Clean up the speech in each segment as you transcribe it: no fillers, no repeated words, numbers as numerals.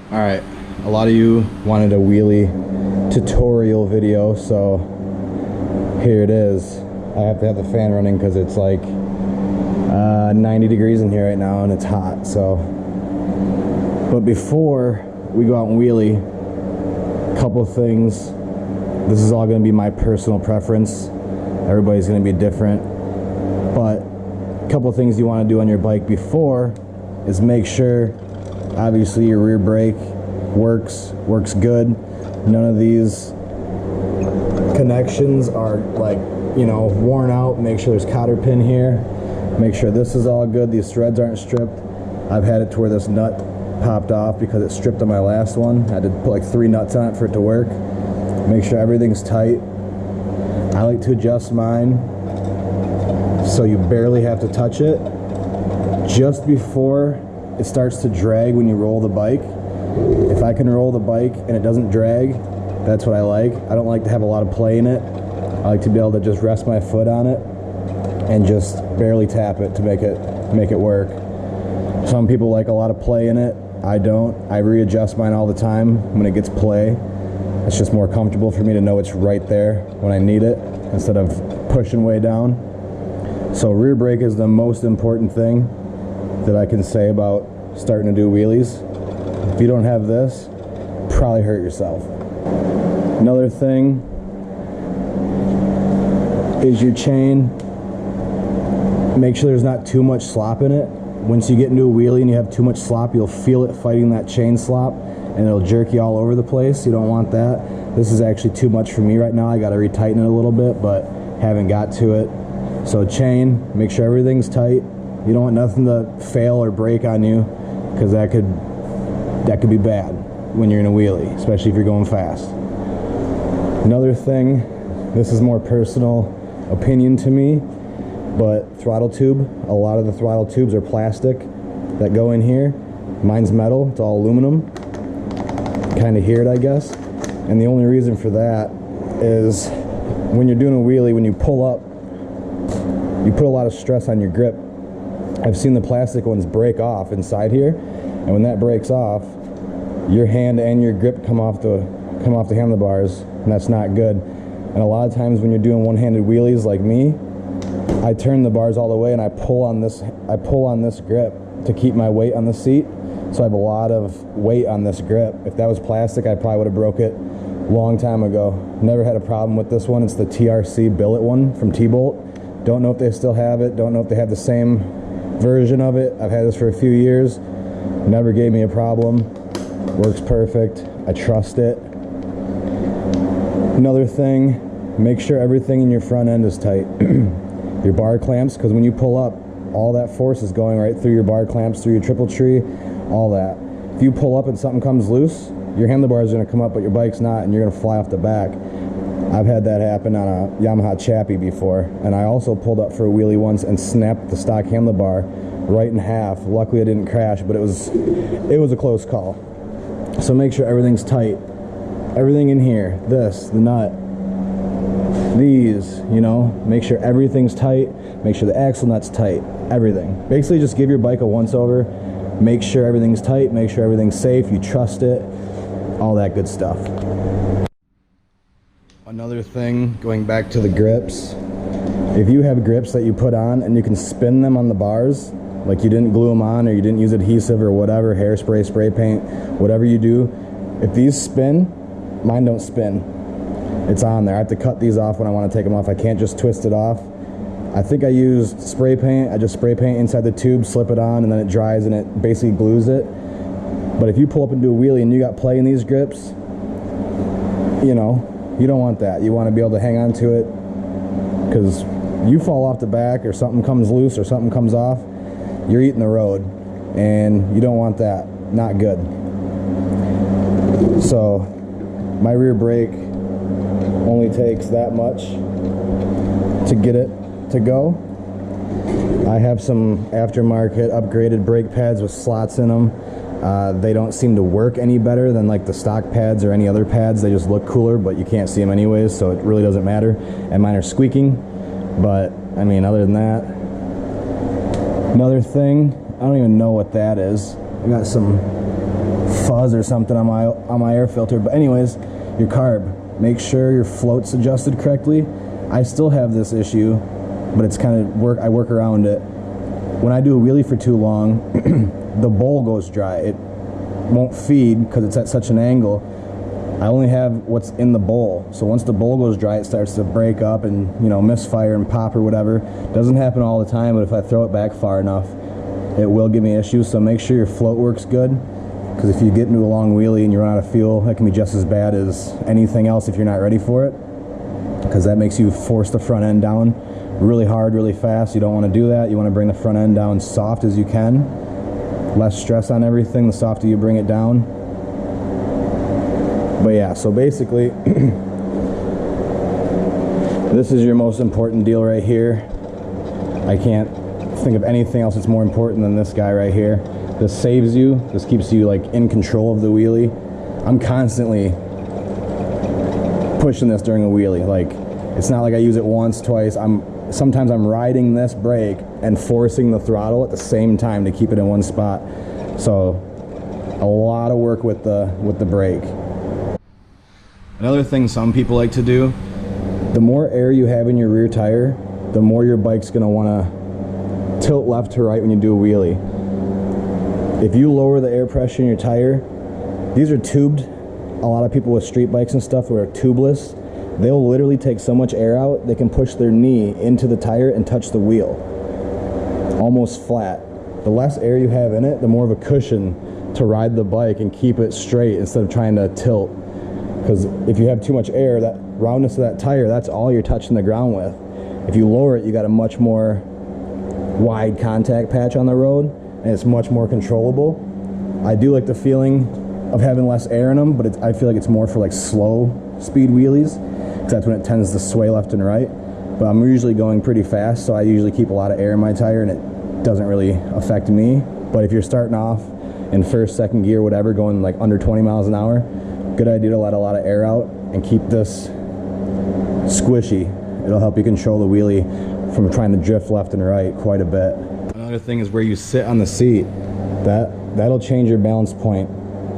All right, a lot of you wanted a wheelie tutorial video, so here it is. I have to have the fan running because it's like 90 degrees in here right now and it's hot. So, but before we go out and wheelie, a couple of things. This is all going to be my personal preference. Everybody's going to be different, but a couple of things you want to do on your bike before is make sure, obviously, your rear brake works good. None of these connections are like, you know, worn out. Make sure there's cotter pin here. Make sure this is all good. These threads aren't stripped. I've had it to where this nut popped off because it stripped on my last one. I had to put like 3 nuts on it for it to work. Make sure everything's tight. I like to adjust mine so you barely have to touch it just before it starts to drag when you roll the bike. If I can roll the bike and it doesn't drag, that's what I like. I don't like to have a lot of play in it. I like to be able to just rest my foot on it and just barely tap it to make it work. Some people like a lot of play in it. I don't. I readjust mine all the time when it gets play. It's just more comfortable for me to know it's right there when I need it instead of pushing way down. So rear brake is the most important thing that I can say about starting to do wheelies. If you don't have this, probably hurt yourself. Another thing is your chain. Make sure there's not too much slop in it. Once you get into a wheelie and you have too much slop, you'll feel it fighting that chain slop and it'll jerk you all over the place. You don't want that. This is actually too much for me right now. I got to retighten it a little bit, but haven't got to it. So chain, make sure everything's tight. You don't want nothing to fail or break on you because that could be bad when you're in a wheelie, especially if you're going fast. Another thing, this is more personal opinion to me, but throttle tube. A lot of the throttle tubes are plastic that go in here. Mine's metal, it's all aluminum. Kind of hear it, I guess. And the only reason for that is when you're doing a wheelie, when you pull up, you put a lot of stress on your grip. I've seen the plastic ones break off inside here, and when that breaks off, your hand and your grip come off the handlebars, and that's not good. And a lot of times when you're doing one-handed wheelies like me, I turn the bars all the way and I pull on this grip to keep my weight on the seat. So I have a lot of weight on this grip. If that was plastic, I probably would have broke it a long time ago. Never had a problem with this one. It's the TRC billet one from T-Bolt. Don't know if they still have it. Don't know if they have the same version of it. I've had this for a few years. Never gave me a problem. Works perfect. I trust it. Another thing, make sure everything in your front end is tight. Your bar clamps, because when you pull up, all that force is going right through your bar clamps, through your triple tree, all that. If you pull up and something comes loose, your handlebars are going to come up, but your bike's not, and you're going to fly off the back. I've had that happen on a Yamaha Chappie before, and I also pulled up for a wheelie once and snapped the stock handlebar right in half. Luckily, I didn't crash, but it was a close call. So make sure everything's tight. Everything in here, this, the nut, these, you know, make sure everything's tight. Make sure the axle nut's tight. Everything. Basically, just give your bike a once-over. Make sure everything's tight. Make sure everything's safe. You trust it. All that good stuff. Another thing, going back to the grips, if you have grips that you put on and you can spin them on the bars, like you didn't glue them on or you didn't use adhesive or whatever, hairspray, spray paint, whatever you do, if these spin, mine don't spin. It's on there. I have to cut these off when I want to take them off. I can't just twist it off. I think I used spray paint. I just spray paint inside the tube, slip it on, and then it dries and it basically glues it. But if you pull up and do a wheelie and you got play in these grips, you know, you don't want that. You want to be able to hang on to it because you fall off the back or something comes loose or something comes off, you're eating the road, and you don't want that. Not good. So my rear brake only takes that much to get it to go. I have some aftermarket upgraded brake pads with slots in them. They don't seem to work any better than like the stock pads or any other pads. They just look cooler, but you can't see them anyways, so it really doesn't matter. And mine are squeaking, but I mean, other than that. Another thing, I don't even know what that is. I got some fuzz fuzz or something on my air filter. But anyways, your carb, make sure your float's adjusted correctly. I still have this issue, but it's kind of I work around it. When I do a wheelie for too long, the bowl goes dry. It won't feed because it's at such an angle. I only have what's in the bowl, so once the bowl goes dry, it starts to break up and, you know, misfire and pop or whatever. Doesn't happen all the time, but if I throw it back far enough, it will give me issues. So make sure your float works good, because if you get into a long wheelie and you run out of fuel, that can be just as bad as anything else if you're not ready for it, because that makes you force the front end down really hard, really fast. You don't want to do that. You want to bring the front end down soft as you can. Less stress on everything, the softer you bring it down. But yeah, so basically, this is your most important deal right here. I can't think of anything else that's more important than this guy right here. This saves you. This keeps you like in control of the wheelie. I'm constantly pushing this during a wheelie. Like, it's not like I use it once, twice. Sometimes I'm riding this brake and forcing the throttle at the same time to keep it in one spot. So a lot of work with the brake. Another thing some people like to do, the more air you have in your rear tire, the more your bike's gonna wanna tilt left to right when you do a wheelie. If you lower the air pressure in your tire, these are tubed. A lot of people with street bikes and stuff who are tubeless, they'll literally take so much air out, they can push their knee into the tire and touch the wheel, almost flat. The less air you have in it, the more of a cushion to ride the bike and keep it straight instead of trying to tilt. Because if you have too much air, that roundness of that tire, that's all you're touching the ground with. If you lower it, you got a much more wide contact patch on the road, and it's much more controllable. I do like the feeling of having less air in them, but I feel like it's more for like slow speed wheelies, because that's when it tends to sway left and right. But I'm usually going pretty fast, so I usually keep a lot of air in my tire, and it doesn't really affect me. But if you're starting off in first, second gear, whatever, going like under 20 miles an hour, good idea to let a lot of air out and keep this squishy. It'll help you control the wheelie from trying to drift left and right quite a bit. Another thing is where you sit on the seat. That'll change your balance point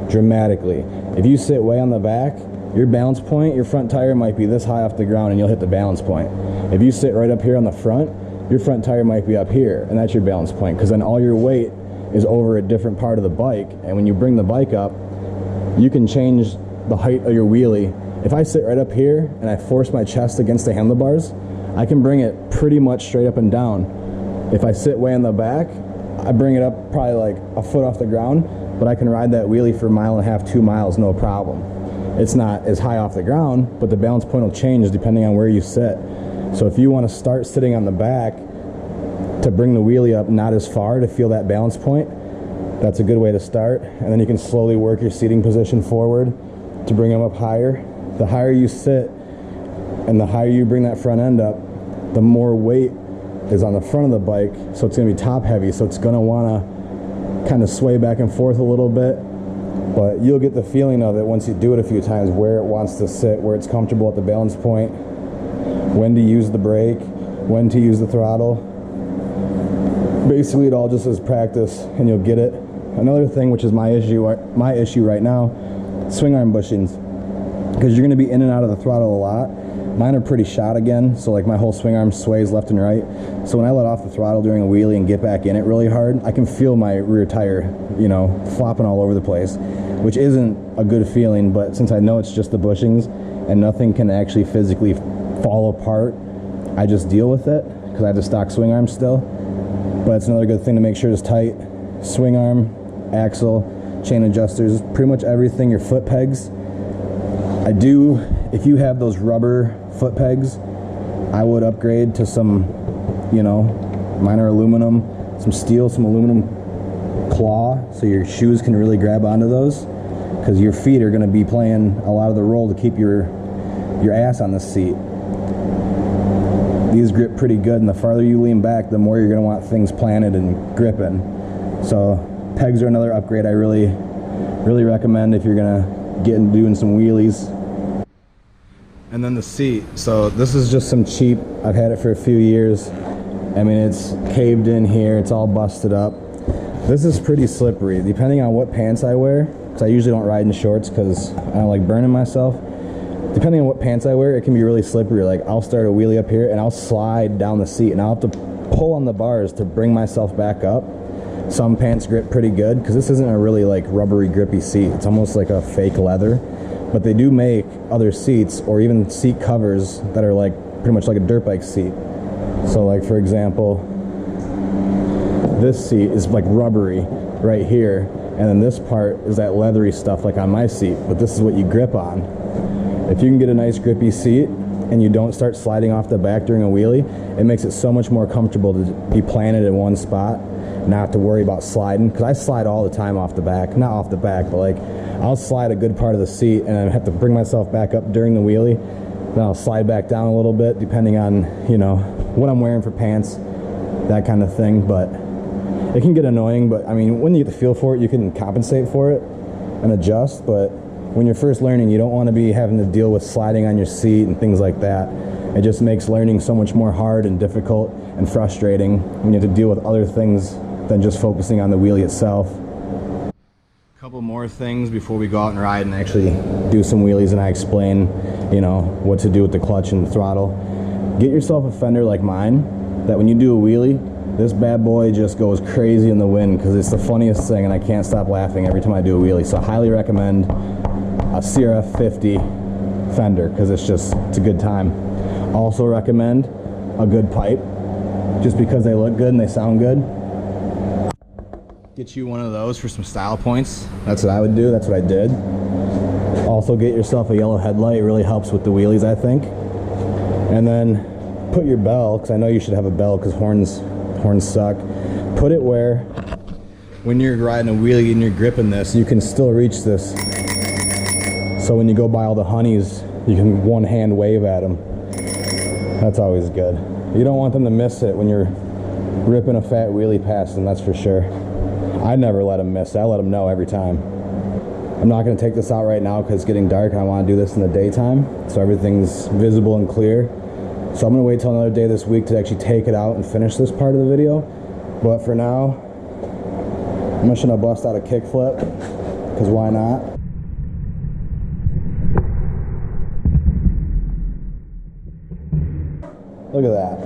dramatically. If you sit way on the back, your balance point, your front tire might be this high off the ground and you'll hit the balance point. If you sit right up here on the front, your front tire might be up here, and that's your balance point, because then all your weight is over a different part of the bike, and when you bring the bike up, you can change the height of your wheelie. If I sit right up here and I force my chest against the handlebars, I can bring it pretty much straight up and down. If I sit way in the back, I bring it up probably like a foot off the ground, but I can ride that wheelie for a mile and a half, 2 miles, no problem. It's not as high off the ground, but the balance point will change depending on where you sit. So if you want to start sitting on the back to bring the wheelie up not as far to feel that balance point, that's a good way to start. And then you can slowly work your seating position forward to bring them up higher. The higher you sit and the higher you bring that front end up, the more weight is on the front of the bike, so it's going to be top heavy, so it's going to want to kind of sway back and forth a little bit, but you'll get the feeling of it once you do it a few times, where it wants to sit, where it's comfortable at the balance point, when to use the brake, when to use the throttle. Basically, it all just is practice, and you'll get it. Another thing, which is my issue right now, swing arm bushings, because you're going to be in and out of the throttle a lot. Mine are pretty shot again, so like my whole swing arm sways left and right. So when I let off the throttle during a wheelie and get back in it really hard, I can feel my rear tire, you know, flopping all over the place, which isn't a good feeling. But since I know it's just the bushings and nothing can actually physically fall apart, I just deal with it because I have the stock swing arm still. But it's another good thing to make sure it's tight. Swing arm, axle, chain adjusters, pretty much everything. Your foot pegs. If you have those rubber foot pegs, I would upgrade to some, you know, mine are aluminum, some steel, some aluminum claw, so your shoes can really grab onto those, because your feet are going to be playing a lot of the role to keep your ass on the seat. These grip pretty good, and the farther you lean back, the more you're going to want things planted and gripping. So pegs are another upgrade I really recommend if you're going to get into doing some wheelies. And then the seat. So this is just some cheap, I've had it for a few years. I mean, it's caved in here, it's all busted up. This is pretty slippery, depending on what pants I wear. because I usually don't ride in shorts because I don't like burning myself. Depending on what pants I wear, it can be really slippery. Like, I'll start a wheelie up here and I'll slide down the seat and I'll have to pull on the bars to bring myself back up. Some pants grip pretty good because this isn't a really like rubbery grippy seat. It's almost like a fake leather, but they do make other seats or even seat covers that are like pretty much like a dirt bike seat. So like, for example, this seat is like rubbery right here, and then this part is that leathery stuff like on my seat, but this is what you grip on. If you can get a nice grippy seat and you don't start sliding off the back during a wheelie, it makes it so much more comfortable to be planted in one spot, not have to worry about sliding, because I slide all the time off the back. Not off the back, but like, I'll slide a good part of the seat and I have to bring myself back up during the wheelie. Then I'll slide back down a little bit depending on, you know, what I'm wearing for pants, that kind of thing. But it can get annoying, but I mean, when you get the feel for it, you can compensate for it and adjust. But when you're first learning, you don't want to be having to deal with sliding on your seat and things like that. It just makes learning so much more hard and difficult and frustrating when you have to deal with other things than just focusing on the wheelie itself. A couple more things before we go out and ride and actually do some wheelies and I explain, you know, what to do with the clutch and the throttle. Get yourself a fender like mine, that when you do a wheelie, this bad boy just goes crazy in the wind, because it's the funniest thing and I can't stop laughing every time I do a wheelie. So I highly recommend a CRF 50 fender, because it's a good time. Also recommend a good pipe, just because they look good and they sound good. Get you one of those for some style points. That's what I would do. That's what I did. Also get yourself a yellow headlight. It really helps with the wheelies, I think. And then put your bell, because I know you should have a bell because horns suck. Put it where when you're riding a wheelie and you're gripping this, you can still reach this. So when you go by all the honeys, you can one hand wave at them. That's always good. You don't want them to miss it when you're ripping a fat wheelie past them, that's for sure. I never let them miss it. I let them know every time. I'm not going to take this out right now because it's getting dark and I want to do this in the daytime so everything's visible and clear. So I'm going to wait till another day this week to actually take it out and finish this part of the video. But for now, I'm just going to bust out a kickflip, because why not? Look at that.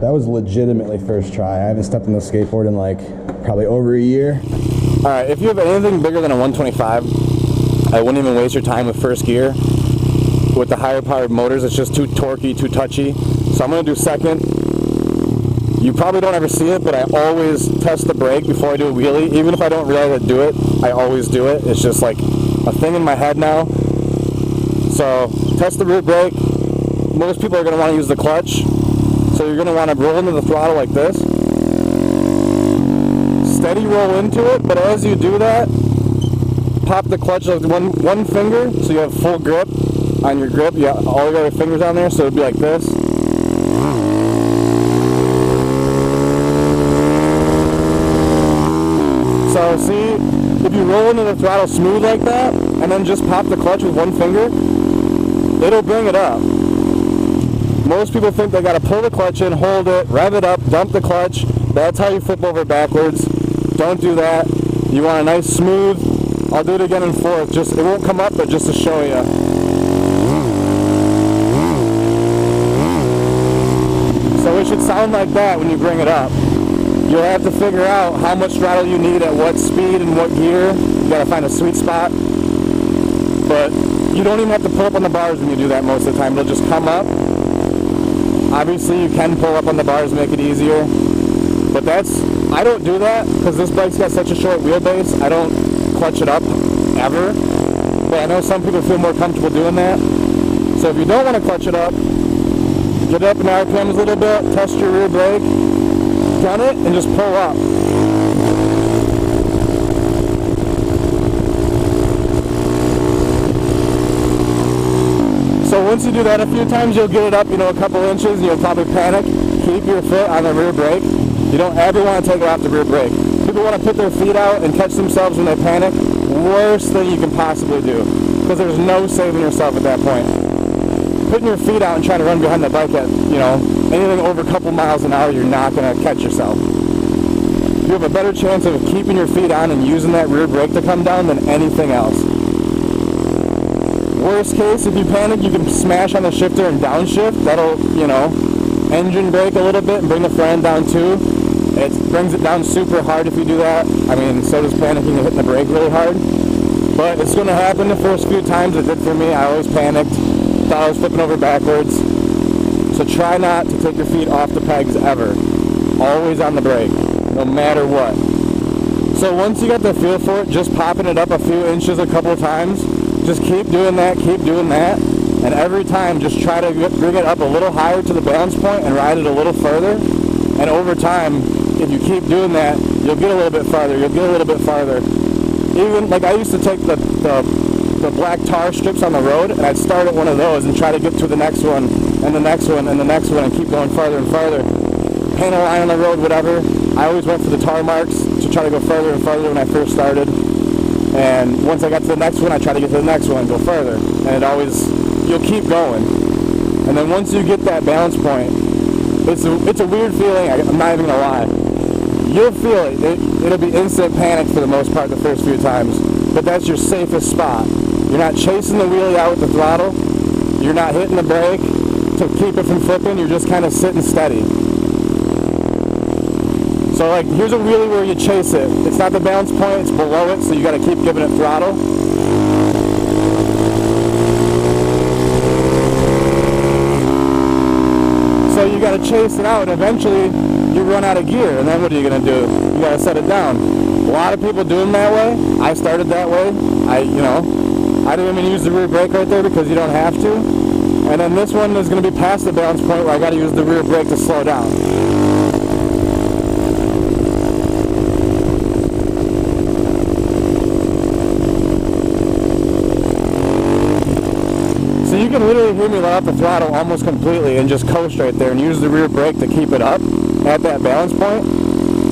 That was legitimately first try. I haven't stepped on the skateboard in like probably over a year. Alright, if you have anything bigger than a 125, I wouldn't even waste your time with first gear. With the higher powered motors, it's just too torquey, too touchy. So I'm going to do second. You probably don't ever see it, but I always test the brake before I do a wheelie. Even if I don't realize I do it, I always do it. It's just like a thing in my head now. So test the rear brake. Most people are going to want to use the clutch. So you're going to want to roll into the throttle like this. Steady roll into it, but as you do that, pop the clutch with one finger so you have full grip on your grip. You got all your other fingers on there, so it'd be like this. So see, if you roll into the throttle smooth like that, and then just pop the clutch with one finger, it'll bring it up. Most people think they gotta pull the clutch in, hold it, rev it up, dump the clutch. That's how you flip over backwards. Don't do that. You want a nice smooth. I'll do it again in fourth. Just, it won't come up, but just to show you. So it should sound like that when you bring it up. You'll have to figure out how much throttle you need at what speed and what gear. You gotta find a sweet spot. But you don't even have to pull up on the bars when you do that most of the time. It'll just come up. Obviously you can pull up on the bars, make it easier. But I don't do that because this bike's got such a short wheelbase. I don't clutch it up ever. But I know some people feel more comfortable doing that. So if you don't want to clutch it up, get up in RPMs a little bit, test your rear brake, gun it, and just pull up. So once you do that a few times, you'll get it up, a couple inches, and you'll probably panic. Keep your foot on the rear brake. You don't ever want to take it off the rear brake. People want to put their feet out and catch themselves when they panic. Worst thing you can possibly do, because there's no saving yourself at that point. Putting your feet out and trying to run behind the bike at, anything over a couple miles an hour, you're not going to catch yourself. you have a better chance of keeping your feet on and using that rear brake to come down than anything else. Worst case, if you panic, you can smash on the shifter and downshift. That'll, you know, engine brake a little bit and bring the front end down too. It brings it down super hard if you do that. I mean, so does panicking and hitting the brake really hard. But it's going to happen the first few times. It did for me. I always panicked. Thought I was flipping over backwards. So try not to take your feet off the pegs ever. Always on the brake, no matter what. So once you got the feel for it, just popping it up a few inches a couple of times, just keep doing that, and every time just try to bring it up a little higher to the balance point and ride it a little further. And over time, if you keep doing that, you'll get a little bit farther, Even, like, I used to take the black tar strips on the road, and I'd start at one of those and try to get to the next one, and the next one, and the next one, and keep going farther and farther. Paint a line on the road, whatever. I always went for the tar marks to try to go further and farther when I first started. And once I got to the next one, I try to get to the next one and go further. And it always, you'll keep going. And then once you get that balance point, it's a weird feeling, I'm not even gonna lie. You'll feel it. It'll be instant panic for the most part the first few times. But that's your safest spot. You're not chasing the wheelie out with the throttle. You're not hitting the brake to keep it from flipping. You're just kind of sitting steady. So like, here's a wheelie where you chase it. It's not the balance point, it's below it, so you gotta keep giving it throttle. So you gotta chase it out, and eventually you run out of gear, and then what are you gonna do? You gotta set it down. A lot of people do them that way. I started that way. I didn't even use the rear brake right there because you don't have to. And then this one is gonna be past the balance point where I gotta use the rear brake to slow down. You can literally hear me let out the throttle almost completely and just coast right there and use the rear brake to keep it up at that balance point.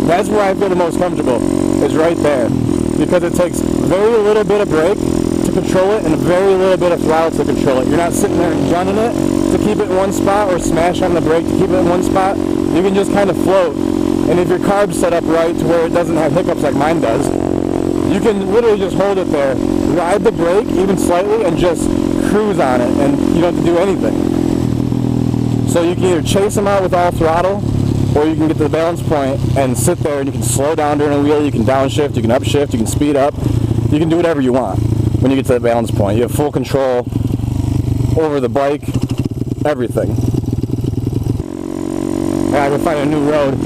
That's where I feel the most comfortable, is right there. Because it takes very little bit of brake to control it and very little bit of throttle to control it. You're not sitting there and gunning it to keep it in one spot or smash on the brake to keep it in one spot. You can just kind of float. And if your carb's set up right to where it doesn't have hiccups like mine does, you can literally just hold it there, ride the brake even slightly, and just cruise on it, and you don't have to do anything. So you can either chase them out with all throttle, or you can get to the balance point and sit there and you can slow down during a wheel, you can downshift, you can upshift, you can speed up, you can do whatever you want when you get to the balance point. You have full control over the bike, everything. And I can find a new road.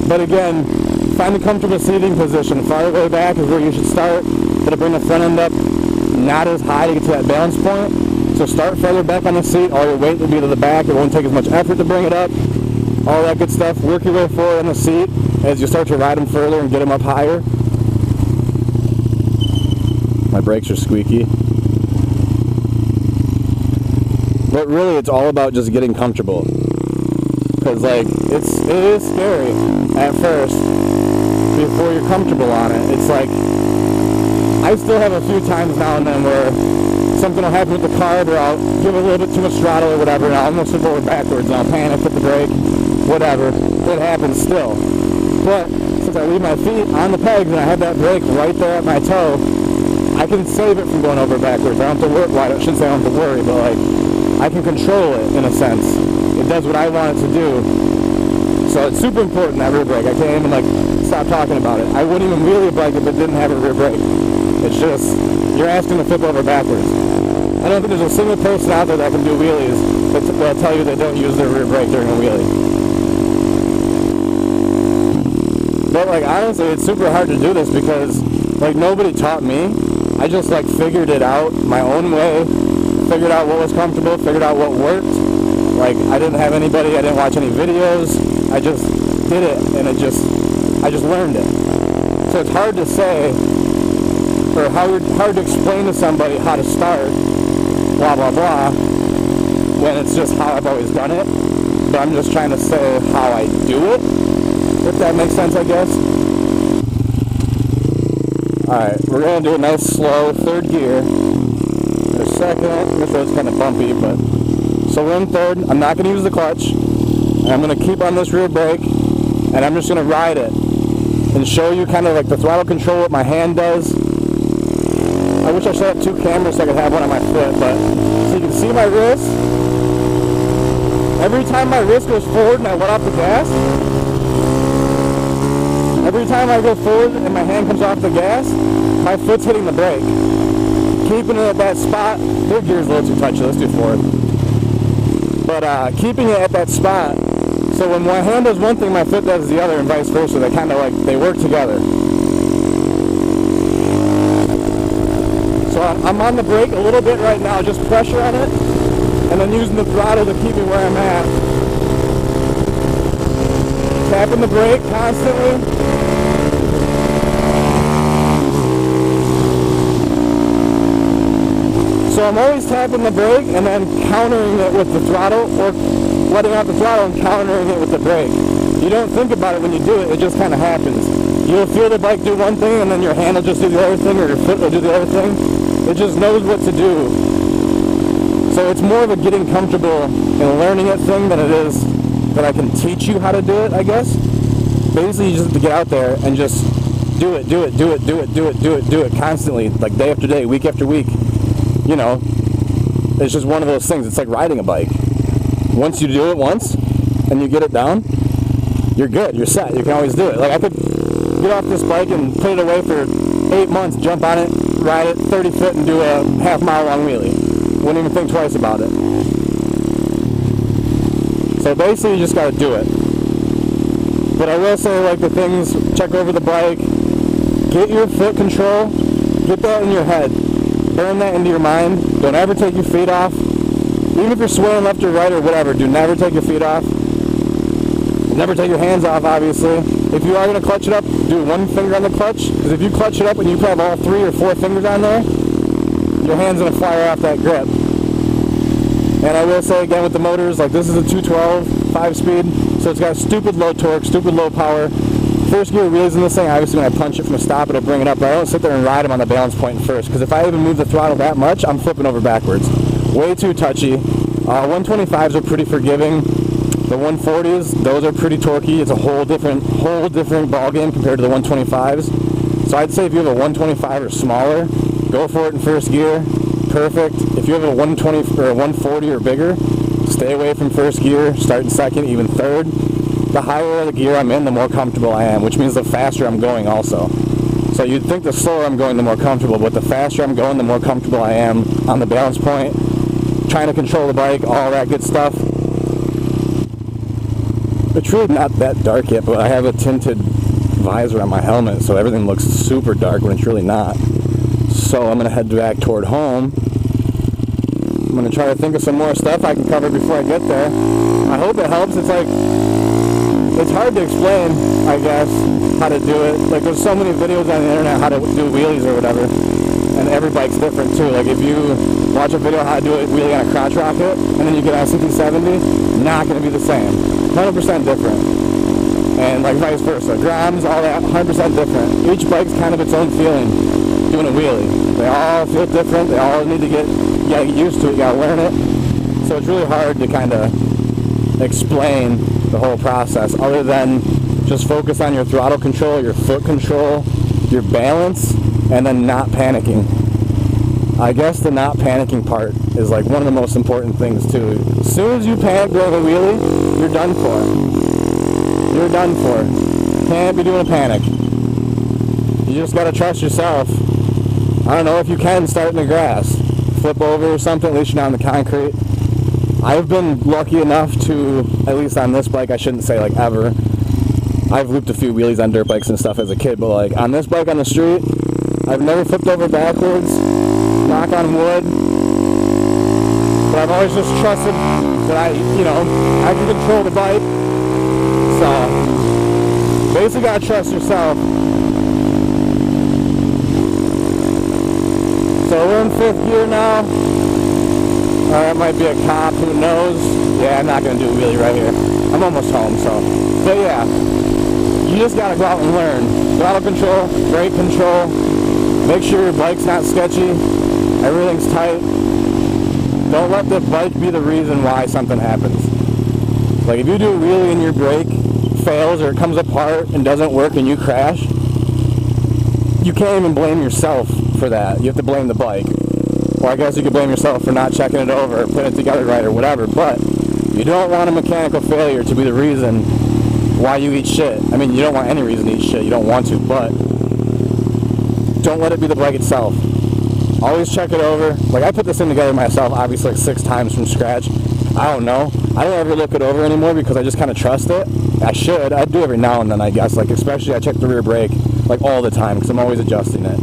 But again, find a comfortable seating position. Far way back is where you should start. It'll bring the front end up not as high to get to that balance point. So start further back on the seat. All your weight will be to the back. It won't take as much effort to bring it up. All that good stuff. Work your way forward on the seat as you start to ride them further and get them up higher. My brakes are squeaky. But really, it's all about just getting comfortable. Because like, it is scary at first before you're comfortable on it. It's like, I still have a few times now and then where something will happen with the carb, or I'll give it a little bit too much throttle or whatever, and I'll almost flip over backwards and I'll panic, hit the brake, whatever. It happens still. But since I leave my feet on the pegs and I have that brake right there at my toe, I can save it from going over backwards. I don't have to worry. Well, I shouldn't say I don't have to worry, but like, I can control it in a sense. It does what I want it to do. So it's super important, that rear brake. I can't even like stop talking about it. I wouldn't even wheelie a bike if it didn't have a rear brake. It's just, you're asking to flip over backwards. I don't think there's a single person out there that can do wheelies that will tell you they don't use their rear brake during a wheelie. But like, honestly, it's super hard to do this because like nobody taught me. I just like figured it out my own way, figured out what was comfortable, figured out what worked. Like, I didn't have anybody, I didn't watch any videos, I just did it, and I just learned it. So it's hard to say, or hard to explain to somebody how to start, blah, blah, blah, when it's just how I've always done it. But I'm just trying to say how I do it, if that makes sense, I guess. Alright, we're going to do a nice slow third gear in a second. This road's kind of bumpy, but... So we're in third. I'm not going to use the clutch. And I'm going to keep on this rear brake, and I'm just going to ride it and show you kind of like the throttle control, what my hand does. I wish I should have 2 cameras so I could have one on my foot, but so you can see my wrist. Every time my wrist goes forward and I let off the gas, every time I go forward and my hand comes off the gas, my foot's hitting the brake. Keeping it at that spot, third gear's a little too touchy, let's do forward. But keeping it at that spot, so when my hand does one thing, my foot does the other, and vice versa. They kind of like, they work together. So I'm on the brake a little bit right now, just pressure on it, and then using the throttle to keep me where I'm at. Tapping the brake constantly. So I'm always tapping the brake and then countering it with the throttle, or letting out the throttle and countering it with the brake. You don't think about it when you do it, it just kind of happens. You'll feel the bike do one thing and then your hand will just do the other thing, or your foot will do the other thing. It just knows what to do. So it's more of a getting comfortable and learning it thing than it is that I can teach you how to do it, I guess. Basically, you just have to get out there and just do it constantly, like day after day, week after week. You know, it's just one of those things. It's like riding a bike. Once you do it once and you get it down, you're good, you're set, you can always do it. Like I could get off this bike and put it away for 8 months, jump on it, ride it 30 foot and do a half-mile long wheelie. Wouldn't even think twice about it. So basically you just gotta do it. But I will say, like, the things, check over the bike, get your foot control, get that in your head. Burn that into your mind. Don't ever take your feet off. Even if you're swaying left or right or whatever, do never take your feet off. Never take your hands off, obviously. If you are going to clutch it up, do one finger on the clutch. Because if you clutch it up and you have all 3 or 4 fingers on there, your hand's going to fly right off that grip. And I will say again with the motors, like this is a 212 5-speed, so it's got stupid low torque, stupid low power. First gear wheelies in this thing, obviously when I punch it from a stop, it'll bring it up, but I don't sit there and ride them on the balance point first, because if I even move the throttle that much, I'm flipping over backwards. Way too touchy. 125s are pretty forgiving. The 140s, those are pretty torquey. It's a whole different ball game compared to the 125s. So I'd say if you have a 125 or smaller, go for it in first gear. Perfect. If you have a 120 or a 140 or bigger, stay away from first gear, start in second, even third. The higher the gear I'm in, the more comfortable I am, which means the faster I'm going also. So you'd think the slower I'm going, the more comfortable, but the faster I'm going, the more comfortable I am on the balance point, trying to control the bike, all that good stuff. It's really not that dark yet, but I have a tinted visor on my helmet, so everything looks super dark when it's really not. So I'm going to head back toward home. I'm going to try to think of some more stuff I can cover before I get there. I hope it helps. It's hard to explain, I guess, how to do it. Like, there's so many videos on the internet how to do wheelies or whatever, and every bike's different too. Like, if you watch a video how to do a wheelie on a crotch rocket, and then you get on a CT70, not going to be the same. 100% different. And like vice versa. Groms, all that, 100% different. Each bike's kind of its own feeling doing a wheelie. They all feel different. They all need to get used to it. You gotta learn it. So it's really hard to kind of explain the whole process other than just focus on your throttle control, your foot control, your balance, and then not panicking. I guess the not panicking part is like one of the most important things too. As soon as you panic during a wheelie, you're done for. You're done for. Can't be doing a panic. You just gotta trust yourself. I don't know, if you can, start in the grass. Flip over or something, at least you're not on the concrete. I've been lucky enough to, at least on this bike, I shouldn't say like ever, I've looped a few wheelies on dirt bikes and stuff as a kid, but like on this bike on the street, I've never flipped over backwards, knock on wood, but I've always just trusted that I can control the bike. So, basically gotta trust yourself. So we're in 5th gear now. That might be a cop, who knows? Yeah, I'm not going to do a wheelie right here. I'm almost home, so. But yeah, you just got to go out and learn. Throttle control, brake control, make sure your bike's not sketchy, everything's tight. Don't let the bike be the reason why something happens. Like if you do a wheelie and your brake fails or it comes apart and doesn't work and you crash, you can't even blame yourself for that. You have to blame the bike. Or I guess you could blame yourself for not checking it over or putting it together right or whatever, but you don't want a mechanical failure to be the reason why you eat shit. I mean, you don't want any reason to eat shit. You don't want to, but don't let it be the bike itself. Always check it over. Like, I put this thing together myself, obviously, like 6 times from scratch. I don't know. I don't ever look it over anymore because I just kind of trust it. I should. I do every now and then, I guess. Like, especially I check the rear brake, like, all the time because I'm always adjusting it.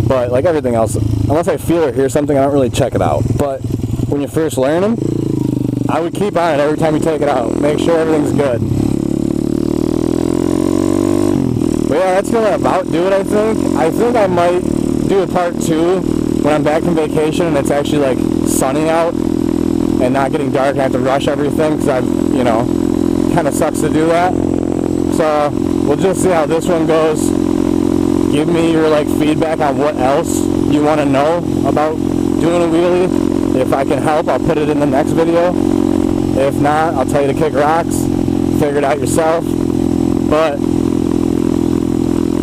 But, like everything else, unless I feel or hear something, I don't really check it out. But when you first learn them, I would keep on it every time you take it out. Make sure everything's good. But yeah, that's going to about do it, I think. I think I might do a part 2 when I'm back from vacation and it's actually like sunny out and not getting dark and I have to rush everything because I've, you know, kind of sucks to do that. So we'll just see how this one goes. Give me your like feedback on what else you want to know about doing a wheelie. If I can help, I'll put it in the next video. If not, I'll tell you to kick rocks. Figure it out yourself. But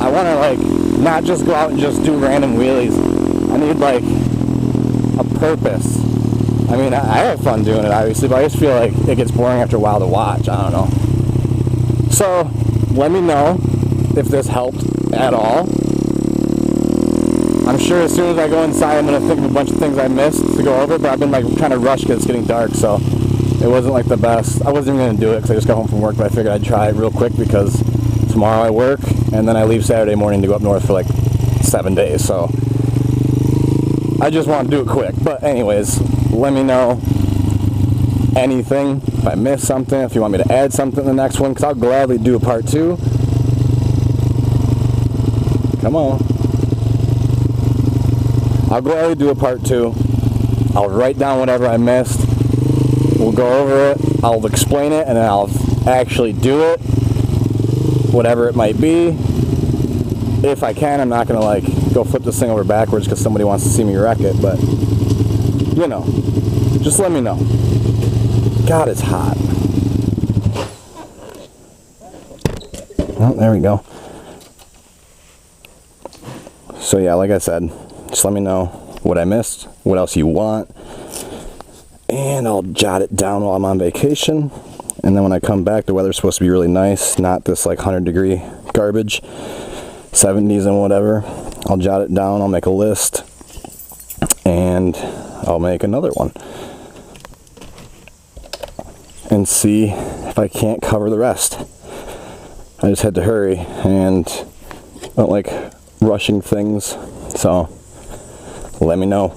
I want to like not just go out and just do random wheelies. I need like a purpose. I mean, I have fun doing it obviously, but I just feel like it gets boring after a while to watch. I don't know. So let me know if this helped at all. I'm sure as soon as I go inside I'm going to think of a bunch of things I missed to go over, but I've been like trying to rush because it's getting dark, so it wasn't like the best. I wasn't even going to do it because I just got home from work, but I figured I'd try it real quick because tomorrow I work and then I leave Saturday morning to go up north for like 7 days, so I just want to do it quick. But anyways, let me know anything, if I missed something, if you want me to add something in the next one, because I'll gladly do a part 2. Come on. I'll gladly do a part 2. I'll write down whatever I missed. We'll go over it. I'll explain it, and then I'll actually do it. Whatever it might be. If I can, I'm not going to like go flip this thing over backwards because somebody wants to see me wreck it, but you know, just let me know. God, it's hot. Oh, there we go. So yeah, like I said, just let me know what I missed, what else you want, and I'll jot it down while I'm on vacation. And then when I come back, the weather's supposed to be really nice, not this like 100-degree garbage, 70s and whatever. I'll jot it down, I'll make a list, and I'll make another one. And see if I can't cover the rest. I just had to hurry, and I don't like rushing things, so let me know.